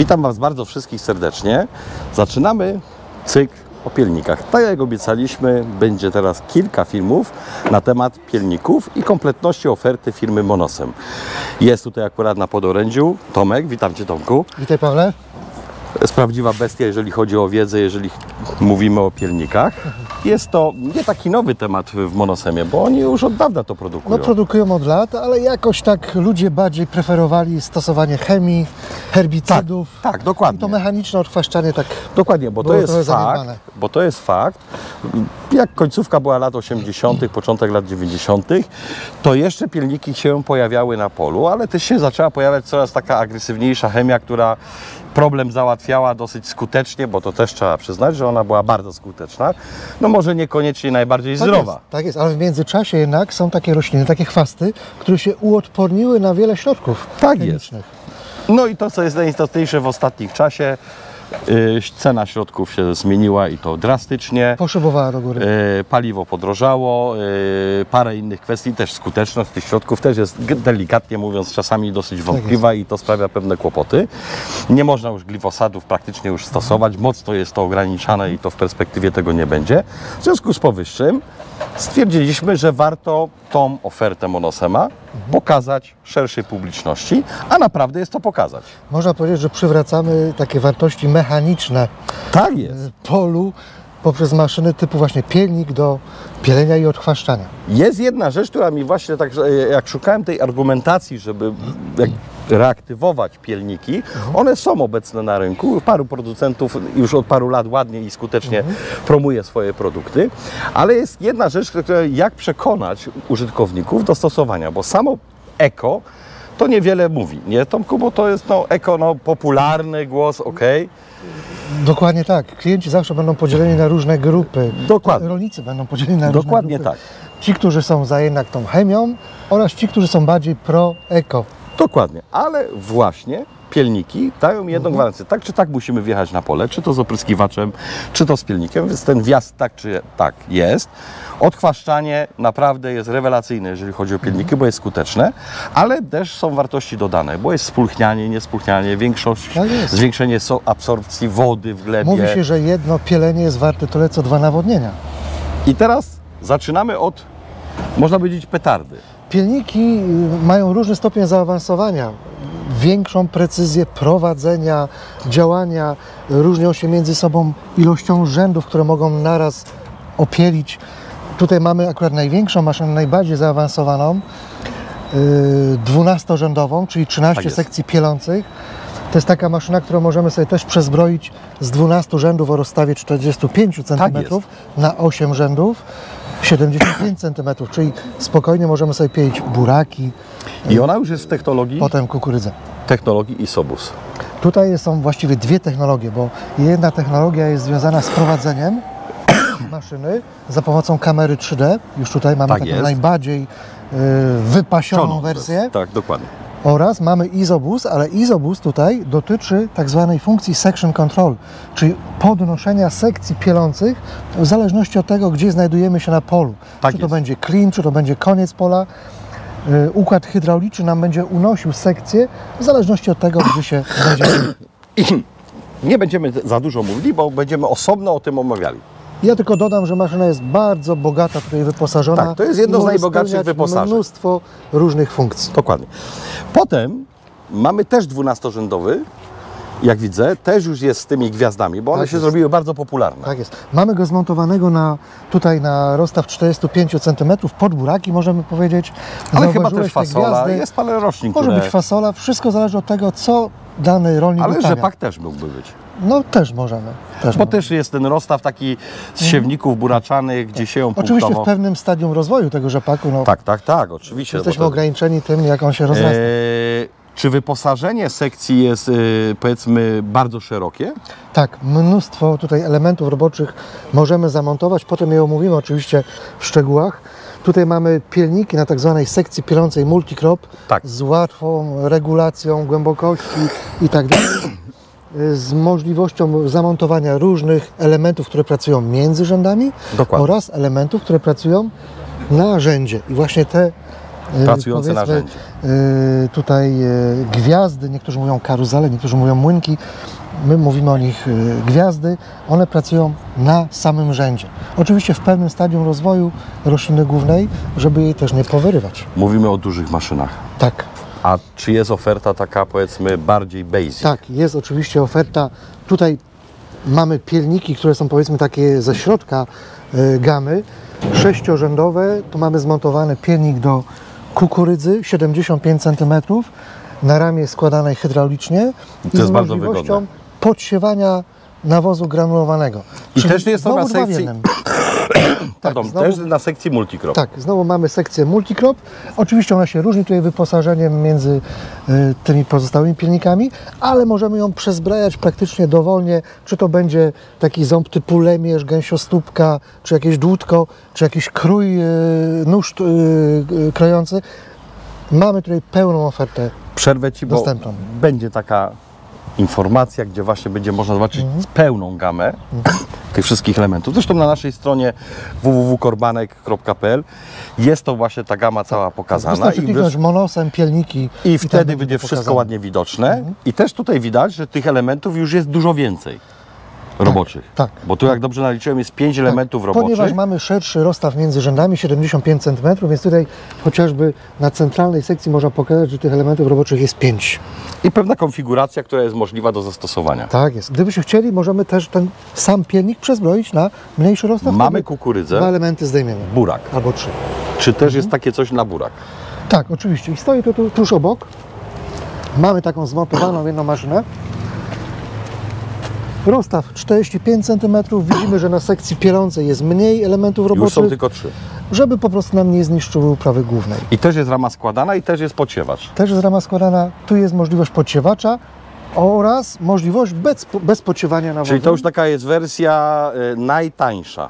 Witam Was bardzo wszystkich serdecznie. Zaczynamy cykl o pielnikach. Tak jak obiecaliśmy, będzie teraz kilka filmów na temat pielników i kompletności oferty firmy Monosem. Jest tutaj akurat na podorędziu Tomek. Witam Cię, Tomku. Witaj, Pawle. Jest prawdziwa bestia, jeżeli chodzi o wiedzę, jeżeli mówimy o pielnikach. Jest to nie taki nowy temat w Monosemie, bo oni już od dawna to produkują. No, produkują od lat, ale jakoś tak ludzie bardziej preferowali stosowanie chemii, herbicydów. Tak, dokładnie. I to mechaniczne odchwaszczanie tak. Dokładnie, bo to jest fakt, jak końcówka była lat 80., początek lat 90., to jeszcze pielniki się pojawiały na polu, ale też się zaczęła pojawiać coraz taka agresywniejsza chemia, która problem załatwiała dosyć skutecznie, bo to też trzeba przyznać, że ona była bardzo skuteczna. No może niekoniecznie najbardziej zdrowa. Tak jest, ale w międzyczasie jednak są takie rośliny, takie chwasty, które się uodporniły na wiele środków chemicznych. No i to, co jest najistotniejsze w ostatnim czasie, cena środków się zmieniła i to drastycznie. Poszybowała do góry. Paliwo podrożało, parę innych kwestii, też skuteczność tych środków też jest, delikatnie mówiąc, czasami dosyć wątpliwa i to sprawia pewne kłopoty. Nie można już glifosadów praktycznie już stosować, mocno jest to ograniczane i to w perspektywie tego nie będzie. W związku z powyższym stwierdziliśmy, że warto tą ofertę Monosema pokazać szerszej publiczności, a naprawdę jest to pokazać. Można powiedzieć, że przywracamy takie wartości mechaniczne Tak jest. polu poprzez maszyny typu właśnie pielnik do pielenia i odchwaszczania. Jest jedna rzecz, która mi właśnie tak, jak szukałem tej argumentacji, żeby reaktywować pielniki, one są obecne na rynku. Paru producentów już od paru lat ładnie i skutecznie promuje swoje produkty, ale jest jedna rzecz, jak przekonać użytkowników do stosowania, bo samo eko to niewiele mówi, nie Tomku, bo to jest eko, popularny głos, Dokładnie tak. Klienci zawsze będą podzieleni na różne grupy. Dokładnie. Rolnicy będą podzieleni na różne Dokładnie grupy. tak. Ci, którzy są za jednak tą chemią oraz ci, którzy są bardziej pro-eko. Dokładnie, ale właśnie pielniki dają mi jedną gwarancję. Tak czy tak musimy wjechać na pole, czy to z opryskiwaczem, czy to z pielnikiem, więc ten wjazd tak czy tak jest. Odchwaszczanie naprawdę jest rewelacyjne, jeżeli chodzi o pielniki, bo jest skuteczne, ale też są wartości dodane, bo jest spulchnianie, niespulchnianie, zwiększenie absorpcji wody w glebie. Mówi się, że jedno pielenie jest warte tyle, co 2 nawodnienia. I teraz zaczynamy od, można powiedzieć, petardy. Pielniki mają różny stopień zaawansowania, większą precyzję prowadzenia, działania, różnią się między sobą ilością rzędów, które mogą naraz opielić. Tutaj mamy akurat największą maszynę, najbardziej zaawansowaną, 12-rzędową, czyli 13 sekcji pielących. To jest taka maszyna, którą możemy sobie też przezbroić z 12 rzędów o rozstawie 45 cm na 8 rzędów. 75 cm, czyli spokojnie możemy sobie pielić buraki. I ona już jest w technologii? Potem kukurydzę. Technologii Isobus. Tutaj są właściwie dwie technologie, bo jedna technologia jest związana z prowadzeniem maszyny za pomocą kamery 3D. Już tutaj mamy taką najbardziej wypasioną wersję. Tak, dokładnie. Oraz mamy Isobus, ale Isobus tutaj dotyczy tak zwanej funkcji section control, czyli podnoszenia sekcji pielących w zależności od tego, gdzie znajdujemy się na polu. Czy to będzie clean, czy to będzie koniec pola. Układ hydrauliczny nam będzie unosił sekcję w zależności od tego, gdzie się znajdziemy. Nie będziemy za dużo mówili, bo będziemy osobno o tym omawiali. Ja tylko dodam, że maszyna jest bardzo bogata tutaj wyposażona. Tak, to jest jedno z najbogatszych wyposażeń. Mnóstwo różnych funkcji. Dokładnie. Potem mamy też 12-rzędowy, jak widzę, też już jest z tymi gwiazdami, bo one się zrobiły bardzo popularne. Tak jest. Mamy go zmontowanego tutaj na rozstaw 45 cm, pod buraki możemy powiedzieć. Ale chyba też fasola, jest parę roślin, może być fasola, wszystko zależy od tego, co dany rolnik Ale uprawia. rzepak też mógłby być. No też możemy. Też jest ten rozstaw taki z siewników buraczanych, gdzie sieją punktowo. Oczywiście w pewnym stadium rozwoju tego rzepaku. Tak, oczywiście. Jesteśmy ograniczeni tym, jak on się rozrasta. Czy wyposażenie sekcji jest, powiedzmy, bardzo szerokie? Tak, mnóstwo tutaj elementów roboczych możemy zamontować, potem je omówimy oczywiście w szczegółach. Tutaj mamy pielniki na tak zwanej sekcji pielącej multicrop z łatwą regulacją głębokości i tak dalej. Z możliwością zamontowania różnych elementów, które pracują między rzędami oraz elementów, które pracują na rzędzie. I właśnie te Pracujące narzędzie. Tutaj gwiazdy, niektórzy mówią karuzele, niektórzy mówią młynki. My mówimy o nich gwiazdy. One pracują na samym rzędzie. Oczywiście w pewnym stadium rozwoju rośliny głównej, żeby jej też nie powyrywać. Mówimy o dużych maszynach. Tak. A czy jest oferta taka, powiedzmy, bardziej basic? Tak, jest oczywiście oferta. Tutaj mamy pielniki, które są, powiedzmy, takie ze środka gamy, 6-rzędowe. Tu mamy zmontowany pielnik do kukurydzy, 75 cm, na ramię składanej hydraulicznie To jest z bardzo możliwością wygodne. podsiewania nawozu granulowanego. I Czyli też jest to na znowu dwa w sekcji- jednym. Pardon, znowu- też na sekcji multicrop. Tak, znowu mamy sekcję multicrop. Oczywiście ona się różni tutaj wyposażeniem między tymi pozostałymi pilnikami, ale możemy ją przezbrajać praktycznie dowolnie, czy to będzie taki ząb typu lemierz, gęsiostópka, czy jakieś dłutko, czy jakiś krój, nóż krojący. Mamy tutaj pełną ofertę. Przerwę Ci, bo Dostępną. będzie taka informacja, gdzie właśnie będzie można zobaczyć pełną gamę tych wszystkich elementów. Zresztą na naszej stronie www.korbanek.pl jest to właśnie ta gama cała pokazana. Wystarczy kliknąć monosem, pielniki. I tam wtedy będzie wszystko pokazane. ładnie widoczne. I też tutaj widać, że tych elementów już jest dużo więcej roboczych. tak. Bo tu, jak dobrze naliczyłem, jest 5 elementów roboczych. Ponieważ mamy szerszy rozstaw między rzędami, 75 cm, więc tutaj chociażby na centralnej sekcji można pokazać, że tych elementów roboczych jest 5. I pewna konfiguracja, która jest możliwa do zastosowania. Tak jest. Gdybyśmy chcieli, możemy też ten sam pielnik przezbroić na mniejszy rozstaw. Mamy wtedy kukurydzę, dwa elementy zdejmiemy. burak. Albo 3. Czy też jest takie coś na burak? Tak, oczywiście. I stoi to tu tuż obok. Mamy taką zmontowaną jedną maszynę. Rozstaw 45 cm. Widzimy, że na sekcji pielącej jest mniej elementów Już są roboczych, tylko 3. żeby po prostu nam nie zniszczyły uprawy głównej. I też jest rama składana i też jest podsiewacz. Też jest rama składana. Tu jest możliwość podsiewacza oraz możliwość bez podsiewania nawozu. Czyli to już taka jest wersja najtańsza.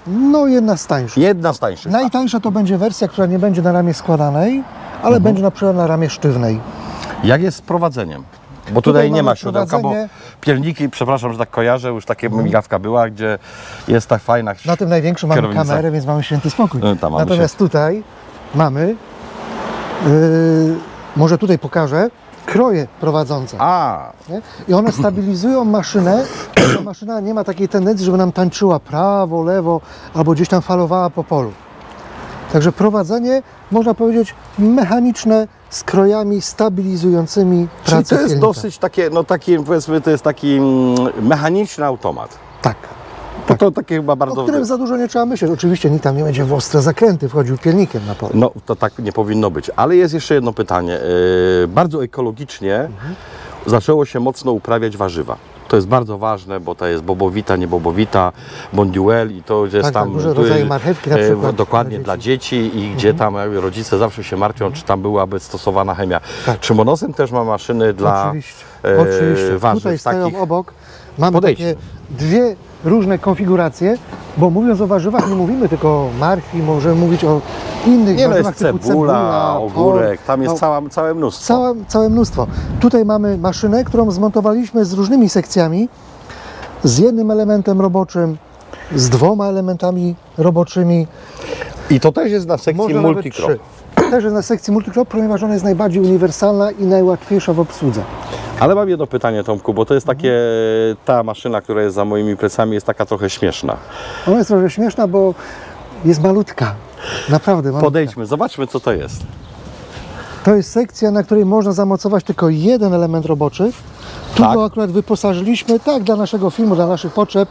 No, jedna z tańszych. Jedna z tańszych. Najtańsza to będzie wersja, która nie będzie na ramie składanej, ale będzie na przykład na ramie sztywnej. Jak jest z prowadzeniem? Bo tutaj nie mamy ma siodełka, bo prowadzenie. pielniki, przepraszam, że tak kojarzę, już takie migawka była, gdzie jest tak fajna Na tym największym mamy kierownica. kamerę, więc mamy święty spokój. Tam mamy Natomiast tutaj mamy, może tutaj pokażę, kroje prowadzące. Nie? I one stabilizują maszynę, że maszyna nie ma takiej tendencji, żeby nam tańczyła prawo, lewo, albo gdzieś tam falowała po polu. Także prowadzenie, można powiedzieć, mechaniczne, z krojami stabilizującymi Czyli pracę to jest pielnika. dosyć takie, no taki, powiedzmy, to jest taki mechaniczny automat. Tak. Bo to takie chyba bardzo... O którym za dużo nie trzeba myśleć. Oczywiście nikt tam nie będzie w ostre zakręty wchodził pielnikiem na pole. No to tak nie powinno być. Ale jest jeszcze jedno pytanie. Bardzo ekologicznie zaczęło się mocno uprawiać warzywa. To jest bardzo ważne, bo to jest bobowita, niebobowita, bonduel i to jest Tak, tam... duże rodzaje marchewki na przykład dokładnie dla dla dzieci i gdzie tam rodzice zawsze się martwią, czy tam byłaby stosowana chemia. Tak. Czy Monosem też ma maszyny dla Oczywiście. warzyw Tutaj stoją takich? obok. Mamy Podejdźmy. takie dwie różne konfiguracje, bo mówiąc o warzywach nie mówimy tylko o marchwi, możemy mówić o innych Nie, no warzywach jest typu cebula, ogórek, por, tam jest całe mnóstwo. Całe mnóstwo. Tutaj mamy maszynę, którą zmontowaliśmy z różnymi sekcjami, z jednym elementem roboczym, z 2 elementami roboczymi. I to też jest na sekcji Może nawet multicrop. 3. Też jest na sekcji multicrop, ponieważ ona jest najbardziej uniwersalna i najłatwiejsza w obsłudze. Ale mam jedno pytanie, Tomku, bo to jest takie, ta maszyna, która jest za moimi plecami, jest taka trochę śmieszna. Ona jest trochę śmieszna, bo jest malutka. Naprawdę malutka. Podejdźmy, zobaczmy, co to jest. To jest sekcja, na której można zamocować tylko jeden element roboczy. Tu Tak. go akurat wyposażyliśmy, tak, dla naszego filmu, dla naszych potrzeb,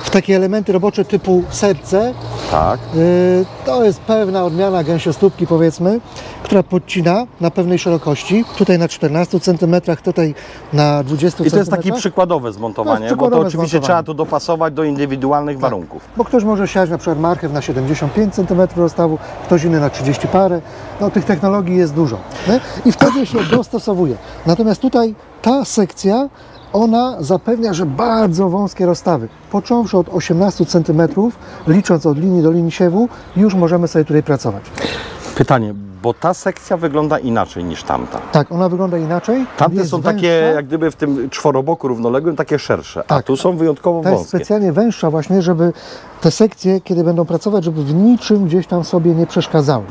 w takie elementy robocze typu serce. Tak. To jest pewna odmiana gęsiostópki, powiedzmy, która podcina na pewnej szerokości. Tutaj na 14 cm, tutaj na 20 cm. I to jest takie przykładowe zmontowanie, To jest bo to przykładowe oczywiście zmontowanie. trzeba to dopasować do indywidualnych warunków. Bo ktoś może siać na przykład marchew na 75 cm rozstawu, ktoś inny na 30 parę. No tych technologii jest dużo. Nie? I wtedy się dostosowuje. Natomiast tutaj ta sekcja, ona zapewnia, że bardzo wąskie rozstawy, począwszy od 18 cm, licząc od linii do linii siewu, już możemy sobie tutaj pracować. Pytanie, bo ta sekcja wygląda inaczej niż tamta. Tak, ona wygląda inaczej. Tamte jest są takie, węższa. jak gdyby w tym czworoboku równoległym, takie szersze, a Tak. tu są wyjątkowo Ta jest wąskie. specjalnie węższa właśnie, żeby te sekcje, kiedy będą pracować, żeby w niczym gdzieś tam sobie nie przeszkadzały.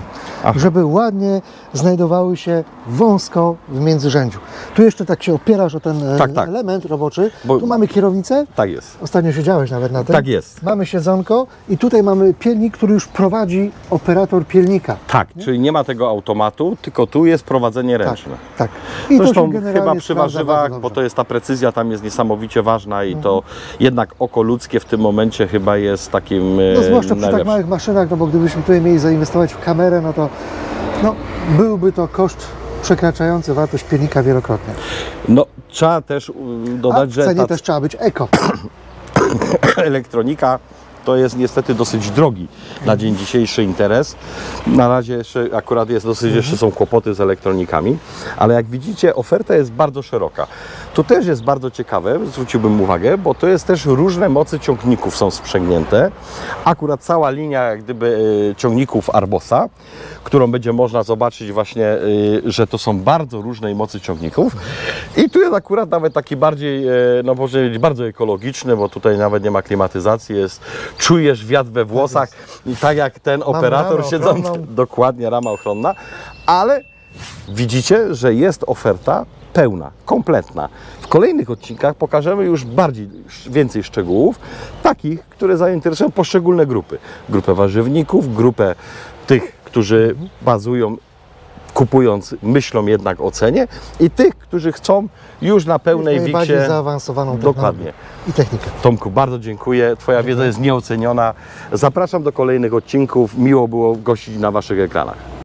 Aha. Żeby ładnie znajdowały się wąsko w międzyrzędziu. Tu jeszcze tak się opierasz o ten Tak. element roboczy. Bo- Tu mamy kierownicę. Tak jest. Ostatnio siedziałeś nawet na tym. Tak jest. Mamy siedzonko i tutaj mamy pielnik, który już prowadzi operator pielnika. Tak, czyli nie ma tego automatu, tylko tu jest prowadzenie ręczne. Tak. I to Zresztą się generalnie chyba przy sprawdza warzywach, bardzo bo dobrze. to jest ta precyzja, tam jest niesamowicie ważna i to jednak oko ludzkie w tym momencie chyba jest takim No zwłaszcza przy tak najlepszym. małych maszynach, no bo gdybyśmy tutaj mieli zainwestować w kamerę, no to byłby to koszt przekraczający wartość pilnika wielokrotnie. No trzeba też A dodać, w że cenie ta też trzeba być eko. elektronika to jest niestety dosyć drogi na dzień dzisiejszy interes. Na razie jeszcze akurat jest dosyć, jeszcze są kłopoty z elektronikami, ale jak widzicie oferta jest bardzo szeroka. Tu też jest bardzo ciekawe, zwróciłbym uwagę, bo to jest też różne mocy ciągników są sprzęgnięte. Akurat cała linia jak gdyby ciągników Arbosa, którą będzie można zobaczyć właśnie, że to są bardzo różnej mocy ciągników. I tu jest akurat nawet taki bardziej, no można powiedzieć, bardzo ekologiczny, bo tutaj nawet nie ma klimatyzacji, czujesz wiatr we włosach i tak jak ten operator ramę siedzący, ochronną. dokładnie rama ochronna, ale widzicie, że jest oferta pełna, kompletna. W kolejnych odcinkach pokażemy już więcej szczegółów, takich, które zainteresują poszczególne grupy. Grupę warzywników, grupę tych, którzy bazują, kupując, myślą jednak o cenie i tych, którzy chcą już na pełnej Najbardziej wiksie. zaawansowaną Dokładnie. technologię i technikę. Tomku, bardzo dziękuję. Twoja wiedza jest nieoceniona. Zapraszam do kolejnych odcinków. Miło było gościć na Waszych ekranach.